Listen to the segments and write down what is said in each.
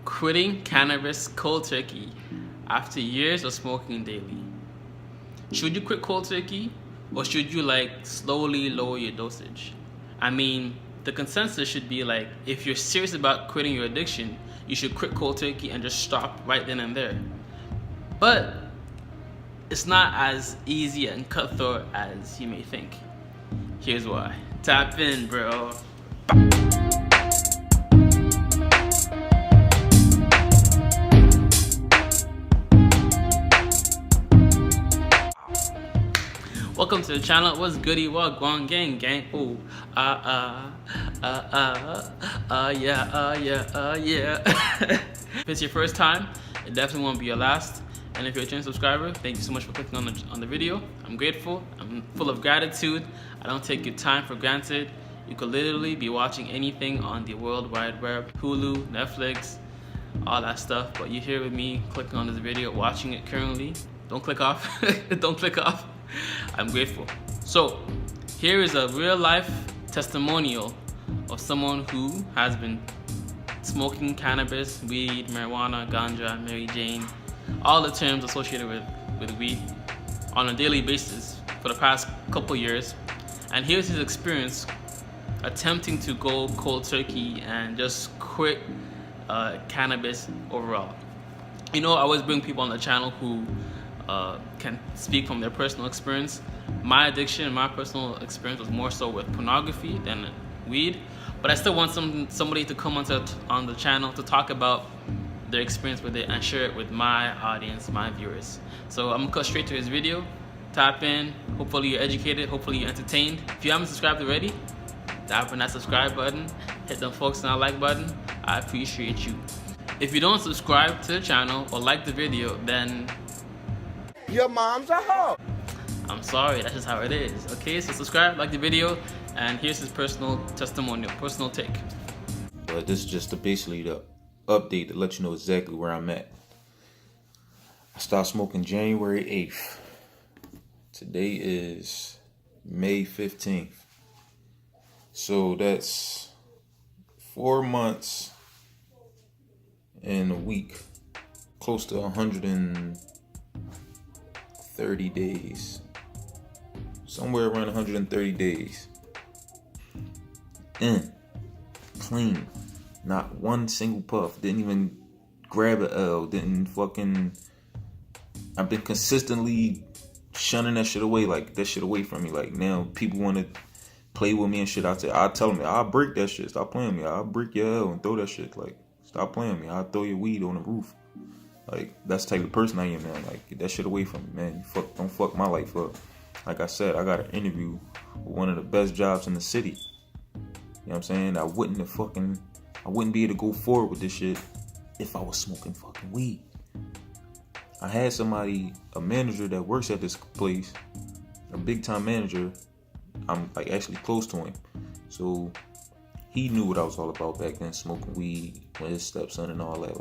Quitting cannabis cold turkey after years of smoking daily. Should you quit cold turkey, or should you slowly lower your dosage? I mean, the consensus should be if you're serious about quitting your addiction, you should quit cold turkey and just stop right then and there. But it's not as easy and cutthroat as you may think. Here's why. Tap in, bro. Welcome to the channel. What's goody? What guan gang gang? Ooh, yeah. If it's your first time, it definitely won't be your last. And if you're a channel subscriber, thank you so much for clicking on the video. I'm grateful. I'm full of gratitude. I don't take your time for granted. You could literally be watching anything on the World Wide Web, Hulu, Netflix, all that stuff. But you're here with me, clicking on this video, watching it currently. Don't click off. Don't click off. I'm grateful. So here is a real life testimonial of someone who has been smoking cannabis, weed, marijuana, ganja, Mary Jane, all the terms associated with weed on a daily basis for the past couple years. And here's his experience attempting to go cold turkey and just quit cannabis overall. You know, I always bring people on the channel who can speak from their personal experience. My addiction, my personal experience was more so with pornography than weed, but I still want somebody to come on the channel to talk about their experience with it and share it with my audience, my viewers. So I'm gonna cut straight to his video. Tap in. Hopefully you're educated. Hopefully you're entertained. If you haven't subscribed already, tap on that subscribe button. Hit the folks on that like button. I appreciate you. If you don't subscribe to the channel or like the video, then your mom's a hoe. I'm sorry, that's just how it is. Okay, so subscribe, like the video, and here's his personal testimonial, personal take. But this is just basically the update to let you know exactly where I'm at. I started smoking January 8th. Today is May 15th. So that's 4 months and a week. Close to 130 days. Somewhere around 130 days. Clean. Not one single puff. Didn't even grab an L. I've been consistently shunning that shit away. That shit away from me. Now people want to play with me and shit. I tell them, I'll break that shit. Stop playing with me. I'll break your L and throw that shit. Stop playing with me. I'll throw your weed on the roof. That's the type of person I am, man. Get that shit away from me, man. Don't fuck my life up. Like I said, I got an interview with one of the best jobs in the city. You know what I'm saying? I wouldn't be able to go forward with this shit if I was smoking fucking weed. I had a manager that works at this place, a big time manager. I'm actually close to him. So he knew what I was all about back then, smoking weed with his stepson and all that.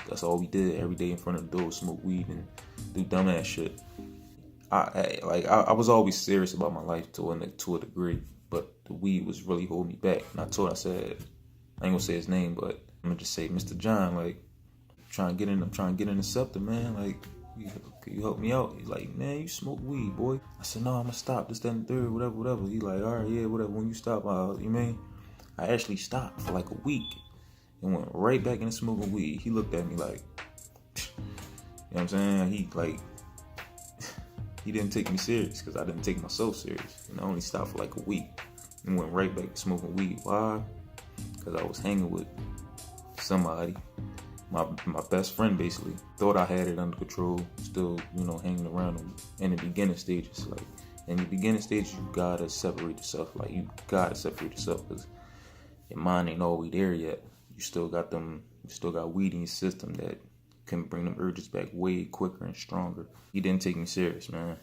That's all we did every day in front of the door, smoke weed and do dumbass shit. I was always serious about my life to a degree, but the weed was really holding me back. And I said, I ain't gonna say his name, but I'm gonna just say, Mr. John, I'm trying to get in the scepter, man. Can you help me out? He's like, man, you smoke weed, boy. I said, no, I'm gonna stop. This, that, and third, whatever. He like, all right, yeah, whatever. When you stop, you mean? I actually stopped for a week and went right back into smoking weed. He looked at me like, you know what I'm saying? He didn't take me serious because I didn't take myself serious. And I only stopped for a week and went right back to smoking weed. Why? Because I was hanging with somebody, my best friend basically. Thought I had it under control, still, hanging around him in the beginning stages. In the beginning stages, you gotta separate yourself. You gotta separate yourself because your mind ain't always there yet. You still got weed in your system that can bring them urges back way quicker and stronger. He didn't take me serious, man.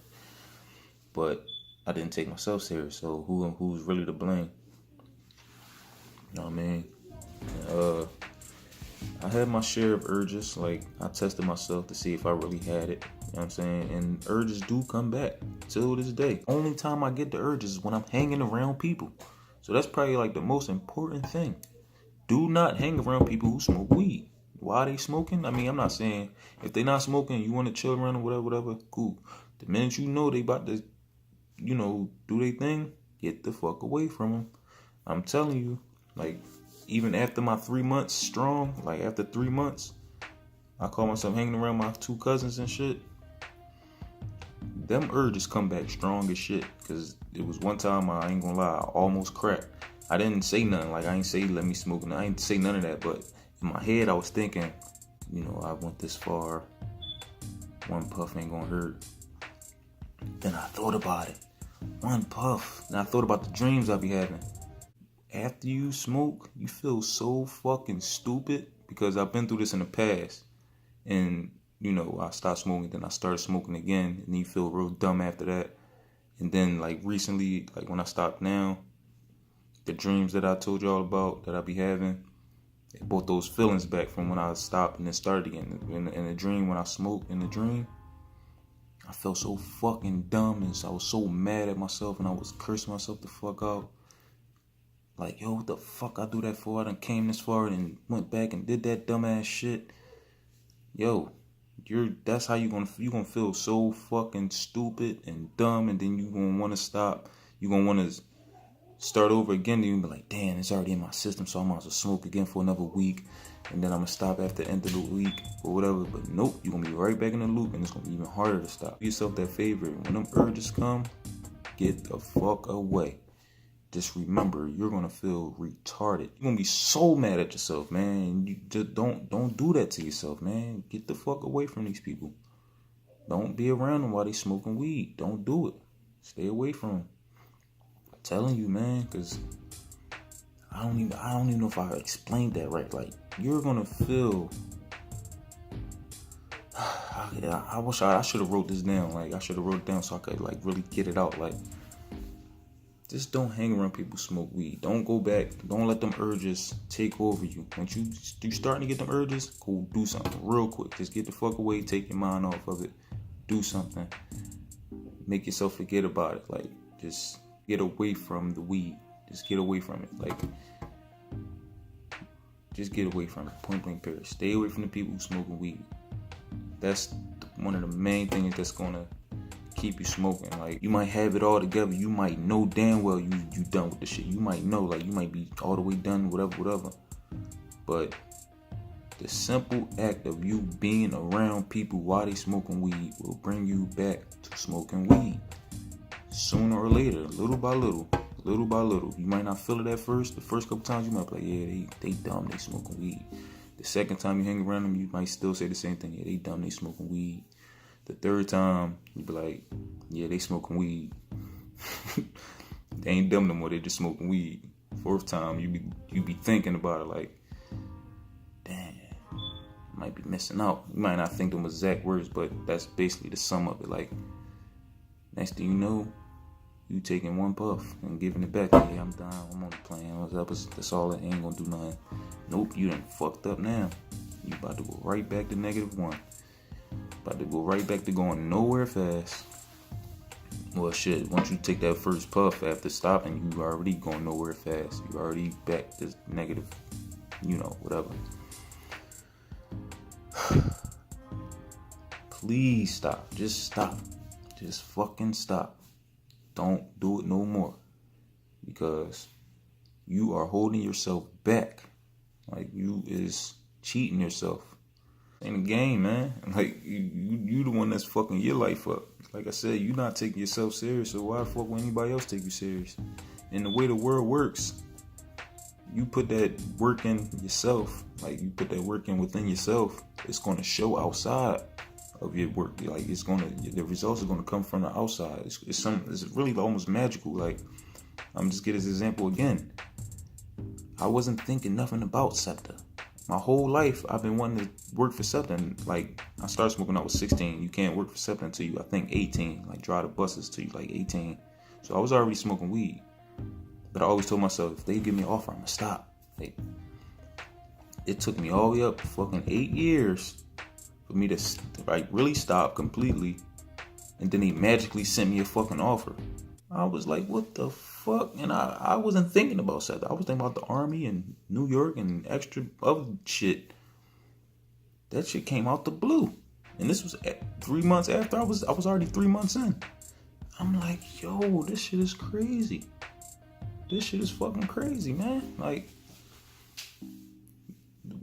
But I didn't take myself serious, so who's really to blame? You know what I mean? I had my share of urges. I tested myself to see if I really had it. You know what I'm saying? And urges do come back till this day. Only time I get the urges is when I'm hanging around people. So that's probably the most important thing. Do not hang around people who smoke weed. why they smoking. I mean, I'm not saying if they not smoking, you want to chill around or whatever, cool. The minute you know they about to, do their thing, get the fuck away from them. I'm telling you, like, even after my 3 months strong, like after 3 months, I call myself hanging around my 2 cousins and shit. Them urges come back strong as shit. Cause it was one time, I ain't gonna lie, I almost cracked. I didn't say nothing. Like, I ain't say let me smoke. I ain't say none of that. But in my head, I was thinking, I went this far. One puff ain't gonna hurt. Then I thought about it. One puff. Then I thought about the dreams I be having. After you smoke, you feel so fucking stupid. Because I've been through this in the past. And, I stopped smoking. Then I started smoking again. And you feel real dumb after that. And then, like, recently, like, when I stopped now, the dreams that I told y'all about that I be having, it brought those feelings back from when I stopped and then started again. In the dream, when I smoked in the dream, I felt so fucking dumb and I was so mad at myself and I was cursing myself the fuck out. Like, yo, what the fuck I do that for? I done came this far and went back and did that dumbass shit. Yo, that's how you gonna feel so fucking stupid and dumb, and then you gonna want to stop. You gonna want to start over again, then you be like, damn, it's already in my system, so I might as well smoke again for another week, and then I'm gonna stop after the end of the week or whatever. But nope, you're gonna be right back in the loop, and it's gonna be even harder to stop. Do yourself that favor. When them urges come, get the fuck away. Just remember, you're gonna feel retarded. You're gonna be so mad at yourself, man. You just don't do that to yourself, man. Get the fuck away from these people. Don't be around them while they smoking weed. Don't do it. Stay away from them. Telling you, man, because I don't even know if I explained that right. Like, you're gonna feel. I wish I should have wrote this down. Like, I should have wrote it down so I could like really get it out. Like, just don't hang around people who smoke weed. Don't go back. Don't let them urges take over you. Once you starting to get them urges, go do something real quick. Just get the fuck away. Take your mind off of it. Do something. Make yourself forget about it. Like, just get away from the weed. Just get away from it. Like, just get away from it. Point blank period. Stay away from the people who smoking weed. That's one of the main things that's gonna keep you smoking. Like, you might have it all together. You might know damn well you done with the shit. You might know, like, you might be all the way done, whatever. But the simple act of you being around people while they smoking weed will bring you back to smoking weed. Sooner or later, little by little. You might not feel it at first. The first couple times you might be like, yeah, they dumb, they smoking weed. The second time you hang around them, you might still say the same thing. Yeah, they dumb, they smoking weed. The third time, you be like, yeah, they smoking weed. They ain't dumb no more, they just smoking weed. Fourth time, you be thinking about it like, damn, I might be missing out. You might not think them exact words, but that's basically the sum of it. Like, next thing you know, you taking one puff and giving it back. Hey, I'm done. I'm only playing. That's all. It ain't gonna do nothing. Nope, you done fucked up now. You about to go right back to -1. About to go right back to going nowhere fast. Well, shit, once you take that first puff after stopping, you already going nowhere fast. You already back to negative, whatever. Please stop. Just stop. Just fucking stop. Don't do it no more. Because you are holding yourself back. Like, you is cheating yourself. In the game, man. Like, you the one that's fucking your life up. Like I said, you not taking yourself serious, so why the fuck would anybody else take you serious? And the way the world works, you put that work in yourself. Like, you put that work in within yourself, it's going to show outside of your work. Like, the results are going to come from the outside. It's really almost magical. Like, I'm just get this example again. I wasn't thinking nothing about SEPTA. My whole life, I've been wanting to work for something. Like, I started smoking when I was 16. You can't work for something until you, I think, 18. Like, drive the buses till you, like, 18. So I was already smoking weed. But I always told myself, if they give me an offer, I'm going to stop. Like, it took me all the way up to fucking 8 years for me to, like, really stop completely. And then they magically sent me a fucking offer. I was like, what the fuck? And I wasn't thinking about that. I was thinking about the Army and New York and extra other shit. That shit came out the blue. And this was 3 months after I was already 3 months in. I'm like, yo, this shit is crazy. This shit is fucking crazy, man. Like,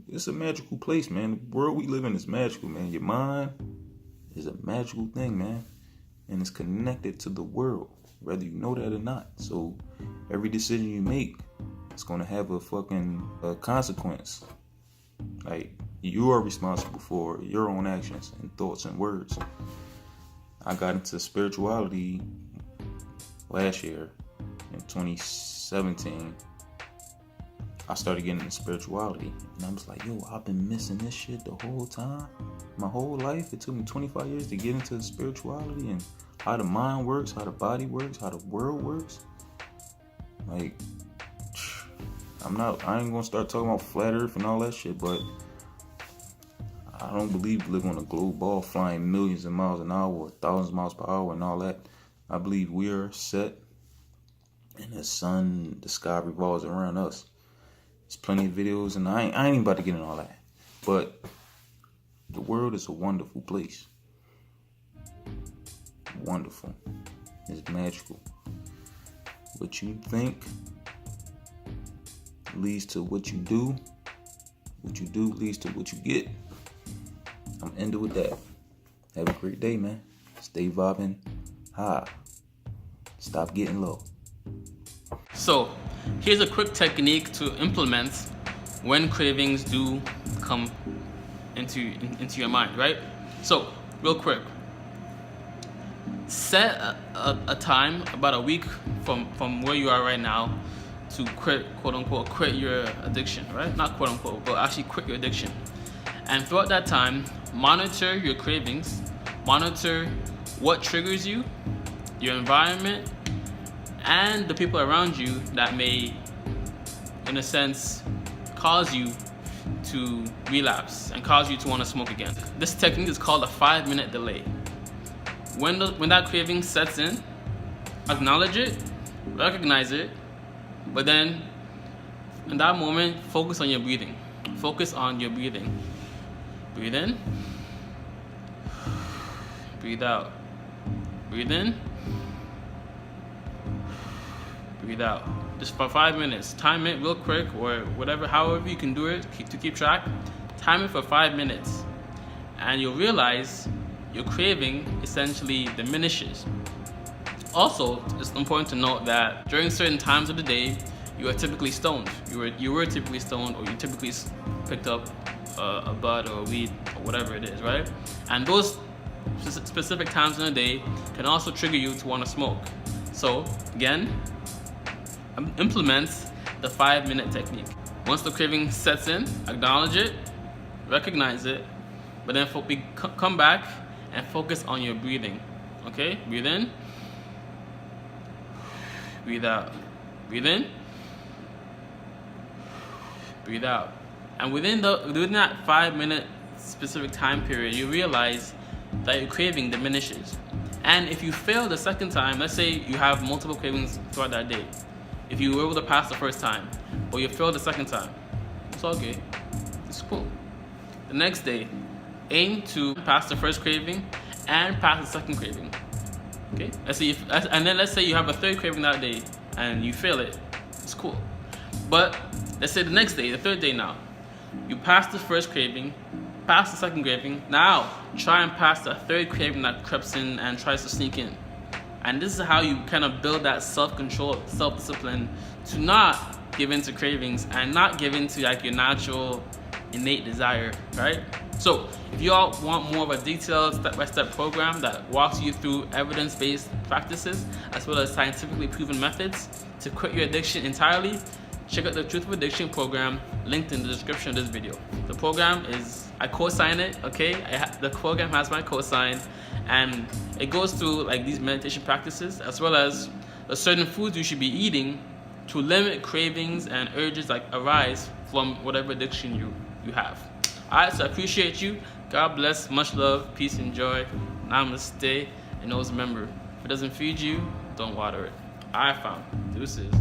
it's a magical place, man. The world we live in is magical, man. Your mind is a magical thing, man. And it's connected to the world, whether you know that or not. So every decision you make, it's gonna have a fucking consequence. Like, you are responsible for your own actions and thoughts and words. I got into spirituality last year in 2017. I started getting into spirituality, and I was like, yo, I've been missing this shit the whole time. My whole life, it took me 25 years to get into spirituality and how the mind works, how the body works, how the world works. Like, I ain't gonna start talking about flat earth and all that shit, but I don't believe we live on a globe ball flying millions of miles an hour or thousands of miles per hour and all that. I believe we are set, and the sun, the sky revolves around us. There's plenty of videos, and I ain't even about to get into all that. But the world is a wonderful place. Wonderful. It's magical. What you think leads to what you do. What you do leads to what you get. I'm ending with that. Have a great day, man. Stay vibing high. Stop getting low. So, here's a quick technique to implement when cravings do come into your mind, right? So, real quick. Set a time about a week from where you are right now to quit, quote unquote, quit your addiction, right? Not quote unquote, but actually quit your addiction. And throughout that time, monitor your cravings, monitor what triggers you, your environment, and the people around you that may, in a sense, cause you to relapse and cause you to want to smoke again. This technique is called a 5-minute delay. When that craving sets in, acknowledge it, recognize it, but then in that moment, focus on your breathing. Focus on your breathing. Breathe in, breathe out. Breathe in, breathe out. Just for 5 minutes. Time it real quick, or whatever, however you can do it to keep track. Time it for 5 minutes, and you'll realize your craving essentially diminishes. Also, it's important to note that during certain times of the day, you are typically stoned. You were typically stoned, or you typically picked up a bud or a weed or whatever it is, right? And those specific times in the day can also trigger you to want to smoke. So again, implement the 5-minute technique. Once the craving sets in, acknowledge it, recognize it, but then come back and focus on your breathing. Okay, breathe in, breathe out, breathe in, breathe out. And within that 5-minute specific time period, you realize that your craving diminishes. And if you fail the second time, let's say you have multiple cravings throughout that day. If you were able to pass the first time, or you failed the second time, it's okay. It's cool. The next day, aim to pass the first craving and pass the second craving. Okay? Let's say you have a third craving that day and you fail it. It's cool. But let's say the next day, the third day now, you pass the first craving, pass the second craving. Now try and pass the third craving that creeps in and tries to sneak in. And this is how you kind of build that self-control, self-discipline to not give in to cravings and not give in to like your natural innate desire, right? So if you all want more of a detailed step-by-step program that walks you through evidence-based practices as well as scientifically proven methods to quit your addiction entirely, check out the Truth of Addiction program linked in the description of this video. The program is, I co-sign it, okay? The program has my co-sign, and it goes through like these meditation practices as well as the certain foods you should be eating to limit cravings and urges that arise from whatever addiction you have. Alright, so I appreciate you. God bless, much love, peace and joy. Namaste, and always remember, if it doesn't feed you, don't water it. I found. Deuces.